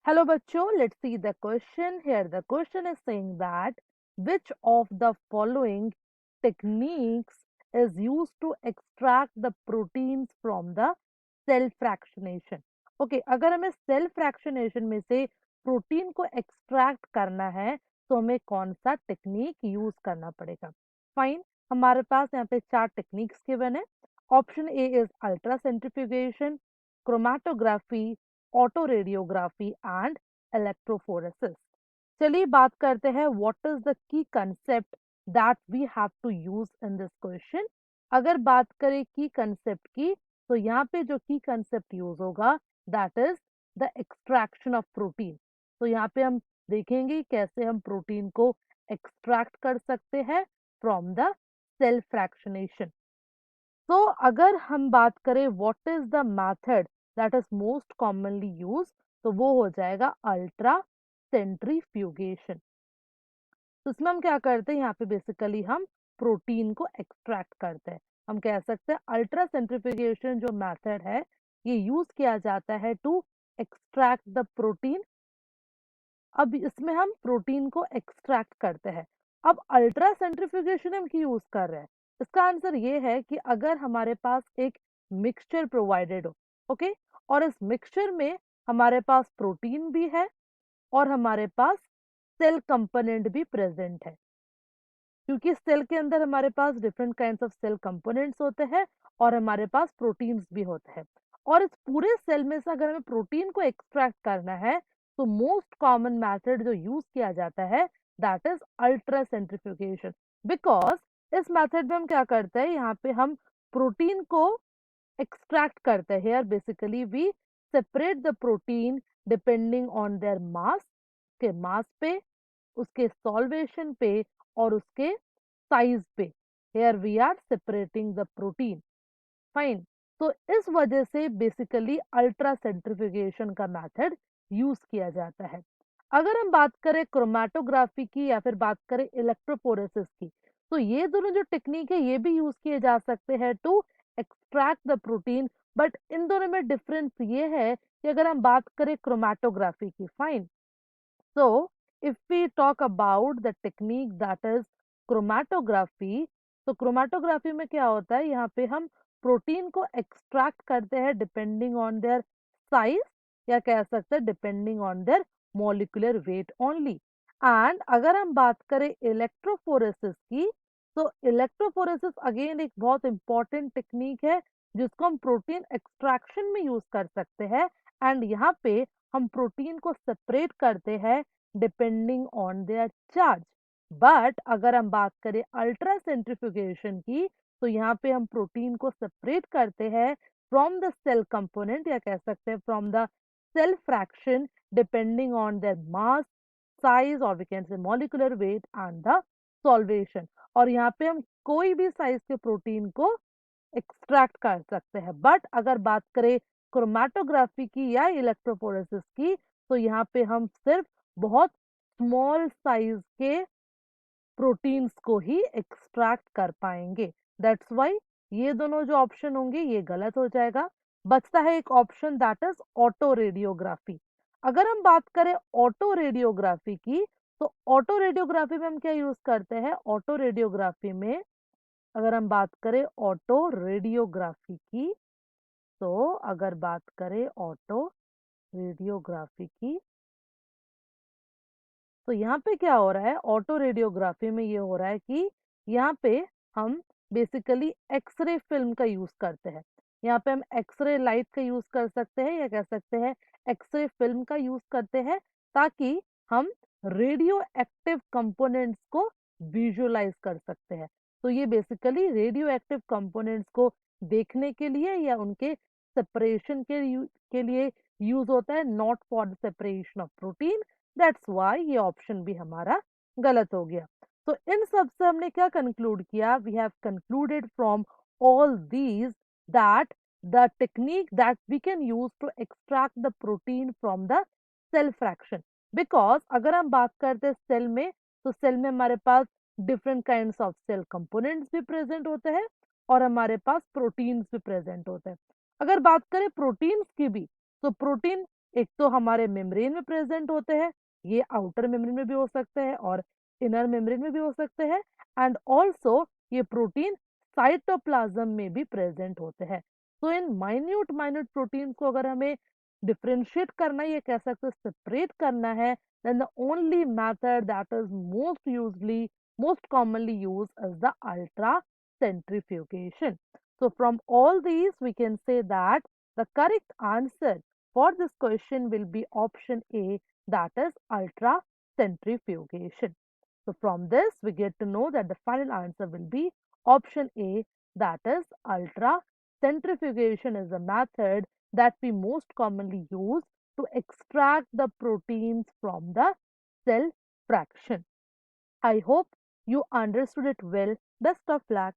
Hello बच्चों, let's see the question. Here the question is saying that which of the following techniques is used to extract the proteins from the cell fractionation. Okay, अगर हमें cell fractionation में से protein को extract करना है तो हमें कौन सा टेक्निक यूज करना पड़ेगा. फाइन, हमारे पास यहाँ पे 4 टेक्निक्स गिवन है. Option A is ultra centrifugation, chromatography, auto radiography and electrophoresis. चलिए बात करते हैं what is the key concept that we have to use in this question. अगर बात करें की कंसेप्ट की तो यहाँ पे जो की कंसेप्ट यूज होगा that is the extraction of protein. तो यहाँ पे हम देखेंगे कैसे हम प्रोटीन को एक्सट्रैक्ट कर सकते हैं फ्रॉम द सेल फ्रैक्शनेशन. तो अगर हम बात करें what is the method that is most commonly use तो वो हो जाएगा अल्ट्रा सेंट्रीफ्यूगेशन. तो इसमें हम क्या करते हैं, यहाँ पे बेसिकली हम प्रोटीन को एक्सट्रैक्ट करते हैं. हम कह सकते हैं अल्ट्रा सेंट्रीफ्यूगेशन जो मेथड है ये यूज किया जाता है टू एक्सट्रैक्ट द प्रोटीन. अब इसमें हम प्रोटीन को एक्सट्रैक्ट करते हैं. अब अल्ट्रा सेंट्रीफ्यूगेशन हम क्यों यूज कर रहे हैं, इसका आंसर ये है कि अगर हमारे पास एक मिक्सचर प्रोवाइडेड हो, ओके, और इस मिक्सचर में हमारे पास प्रोटीन भी है और हमारे पास सेल कंपोनेंट भी प्रेजेंट है, क्योंकि सेल के अंदर हमारे पास different kinds of cell components होते हैं और हमारे पास प्रोटीन्स भी होते हैं. और इस पूरे सेल में से अगर हमें प्रोटीन को एक्सट्रैक्ट करना है तो मोस्ट कॉमन मेथड जो यूज किया जाता है that is ultra centrifugation. Because इस मेथड में हम क्या करते हैं, यहाँ पे हम प्रोटीन को एक्सट्रैक्ट करते हैं. Here basically we separate the protein depending on their mass, के मास पे, उसके सॉल्वेशन पे और उसके साइज पे. Here we are separating the protein. Fine. तो इस वजह से बेसिकली अल्ट्रा सेंट्रीफ्यूगेशन का मेथड यूज किया जाता है. अगर हम बात करें क्रोमेटोग्राफी की या फिर बात करें इलेक्ट्रोफोरेसिस की तो ये दोनों जो टेक्निक है ये भी यूज किए जा सकते हैं to extract the protein. But इन दोनों में डिफरेंस ये है कि अगर हम बात करें क्रोमेटोग्राफी की, fine, so, if we talk about the technique that is chromatography, तो क्रोमेटोग्राफी में क्या होता है, यहाँ पे हम प्रोटीन को एक्सट्रैक्ट करते हैं डिपेंडिंग ऑन देयर साइज या कह सकते हैं depending on there molecular weight only. And अगर हम बात करें इलेक्ट्रोफोरेसिस की तो इलेक्ट्रोफोरेसिस अगेन एक बहुत इंपॉर्टेंट टेक्निक है जिसको हम प्रोटीन एक्सट्रैक्शन में यूज कर सकते हैं. एंड यहाँ पे हम प्रोटीन को सेपरेट करते हैं depending on there charge. But अगर हम बात करें अल्ट्रा सेंट्रीफ्यूगेशन की तो यहाँ पे हम प्रोटीन को सेपरेट करते हैं फ्रॉम द सेल कंपोनेंट या कह सकते हैं from the cell fraction depending on their mass, size और we can say molecular weight and the solvation. और यहाँ पे हम कोई भी साइज के प्रोटीन को एक्सट्रैक्ट कर सकते हैं. बट अगर बात करें क्रोमेटोग्राफी की या इलेक्ट्रोफोरेसिस की तो यहाँ पे हम सिर्फ बहुत स्मॉल साइज के प्रोटीन्स को ही एक्सट्रैक्ट कर पाएंगे. दैट्स वाई ये दोनों जो ऑप्शन होंगे ये गलत हो जाएगा. बचता है एक option that is auto radiography. अगर हम बात करें ऑटो रेडियोग्राफी की तो ऑटो रेडियोग्राफी में हम क्या यूज करते हैं, ऑटो रेडियोग्राफी में अगर हम बात करें ऑटो रेडियोग्राफी की तो अगर बात करें ऑटो रेडियोग्राफी की तो यहाँ पे क्या हो रहा है, ऑटो रेडियोग्राफी में ये हो रहा है कि यहाँ पे हम बेसिकली एक्सरे फिल्म का यूज करते हैं. यहाँ पे हम एक्सरे लाइट का यूज कर सकते हैं या कह सकते हैं एक्सरे फिल्म का यूज करते हैं ताकि हम रेडियो एक्टिव कंपोनेंट्स को विजुअलाइज कर सकते हैं. तो ये बेसिकली रेडियो एक्टिव कंपोनेंट्स को देखने के लिए या उनके सेपरेशन के लिए यूज होता है, not for the separation of protein. That's why ये ऑप्शन भी हमारा गलत हो गया. तो इन सब से हमने क्या कंक्लूड किया, we have concluded from all these that the technique that we can use to extract the protein from the cell fraction. Because अगर हम बात करते हैं सेल में तो सेल में हमारे पास different kinds of cell components भी प्रेजेंट होते हैं और हमारे पास प्रोटीन्स भी प्रेजेंट होते हैं. अगर बात करें प्रोटीन्स की भी तो प्रोटीन एक तो हमारे मेम्ब्रेन में प्रेजेंट होते हैं, ये आउटर मेम्ब्रेन में भी हो सकते हैं और इनर मेम्ब्रेन में भी हो सकते हैं, एंड ऑल्सो ये प्रोटीन साइटोप्लाज्म में भी प्रेजेंट होते हैं। तो इन माइन्यूट माइन्यूट प्रोटीन को अगर हमें डिफ्रेंशिएट करना है, ये कह सकते हैं सेपरेट करना है, then the only method that is most commonly used is the ultracentrifugation. So from all these we can say that the correct answer for this question will be option A, that is ultracentrifugation. So from this we get to know that the final answer will be option A, that is ultracentrifugation is the method that we most commonly use to extract the proteins from the cell fraction. I hope you understood it well. Best of luck.